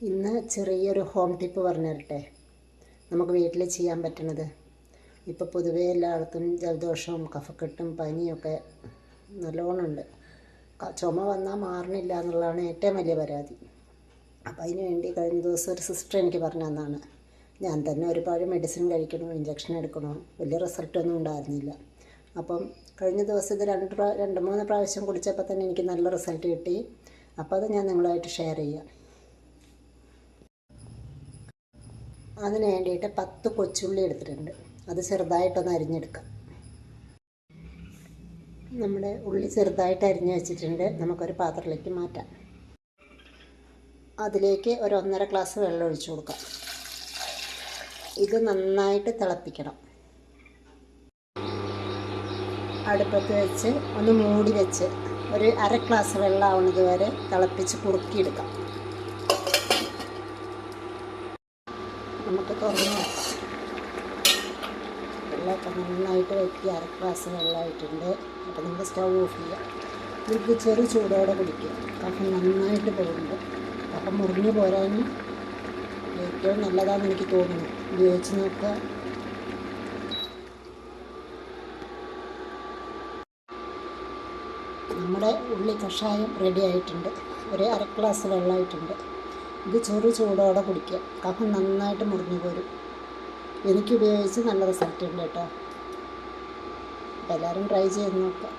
ഇന്ന് ചെറിയൊരു home tip പറഞ്ഞു തരട്ടെ. നമുക്ക് വീട്ടിൽ ചെയ്യാൻ പറ്റുന്നത്. ഇപ്പോൾ പൊതുവേ എല്ലായിടത്തും ജലദോഷവും കഫക്കെട്ടും പനിയൊക്കെ നല്ലോണമുണ്ട്. ചുമ വന്നാൽ മാറണില്ല എന്നുള്ളതാണ് ഏറ്റവും വലിയ പരാതി. അപ്പം അതിന് വേണ്ടി കഴിഞ്ഞ ദിവസം ഒരു സിസ്റ്റർ എനിക്ക് പറഞ്ഞു തന്നാണ്. ഞാൻ തന്നെ ഒരുപാട് മെഡിസിൻ കഴിക്കണം, ഇഞ്ചക്ഷൻ എടുക്കണം, വലിയ റിസൾട്ടൊന്നും ഉണ്ടായിരുന്നില്ല. അപ്പം കഴിഞ്ഞ ദിവസം ഇത് രണ്ട് മൂന്ന് പ്രാവശ്യം കുടിച്ചപ്പോൾ തന്നെ എനിക്ക് നല്ല റിസൾട്ട് കിട്ടി. അപ്പോൾ അത് ഞാൻ നിങ്ങളുമായിട്ട് ഷെയർ ചെയ്യാം. അതിന് വേണ്ടിയിട്ട് 10 കൊച്ചുള്ളി എടുത്തിട്ടുണ്ട്. അത് ചെറുതായിട്ടൊന്ന് അരിഞ്ഞെടുക്കാം. നമ്മുടെ ഉള്ളി ചെറുതായിട്ട് അരിഞ്ഞ് വെച്ചിട്ടുണ്ട്. നമുക്കൊരു പാത്രത്തിലേക്ക് മാറ്റാം. അതിലേക്ക് ഒരു 1.5 ഗ്ലാസ് വെള്ളം ഒഴിച്ചു കൊടുക്കാം. ഇത് നന്നായിട്ട് തിളപ്പിക്കണം. അടുപ്പത്ത് വെച്ച് ഒന്ന് മൂടി വെച്ച് ഒരു 1/2 ഗ്ലാസ് വെള്ളം ആവുന്നത് വരെ തിളപ്പിച്ച് കുറുക്കിയെടുക്കാം. നമുക്ക് തുറന്ന് നോക്കാം. വെള്ളമൊക്കെ നന്നായിട്ട് വയ്ക്കുക. 1/2 ഗ്ലാസ് വെള്ളമായിട്ടുണ്ട്. അപ്പോൾ നമുക്ക് സ്റ്റൗ ഓഫ് ചെയ്യാം. ഇത് ചെറു ചൂടോടെ കുടിക്കുക. കഫം നന്നായിട്ട് പോകുന്നുണ്ട്. കഫം മുറിഞ്ഞു പോരാനും ഏറ്റവും നല്ലതാണെന്ന് എനിക്ക് തോന്നുന്നു. ഉപയോഗിച്ച് നോക്കുക. നമ്മുടെ ഉള്ളി കഷായം റെഡി ആയിട്ടുണ്ട്. ഒരു 1/2 ഗ്ലാസ് വെള്ളമായിട്ടുണ്ട്. ഇത് ചെറു ചൂടോടെ കുടിക്കുക. കഫം നന്നായിട്ട് മുറിഞ്ഞു പോരും. എനിക്ക് ഉപയോഗിച്ച് നല്ല റിസൾട്ട് ഉണ്ട് കേട്ടോ. എല്ലാവരും ട്രൈ ചെയ്ത് നോക്കുക.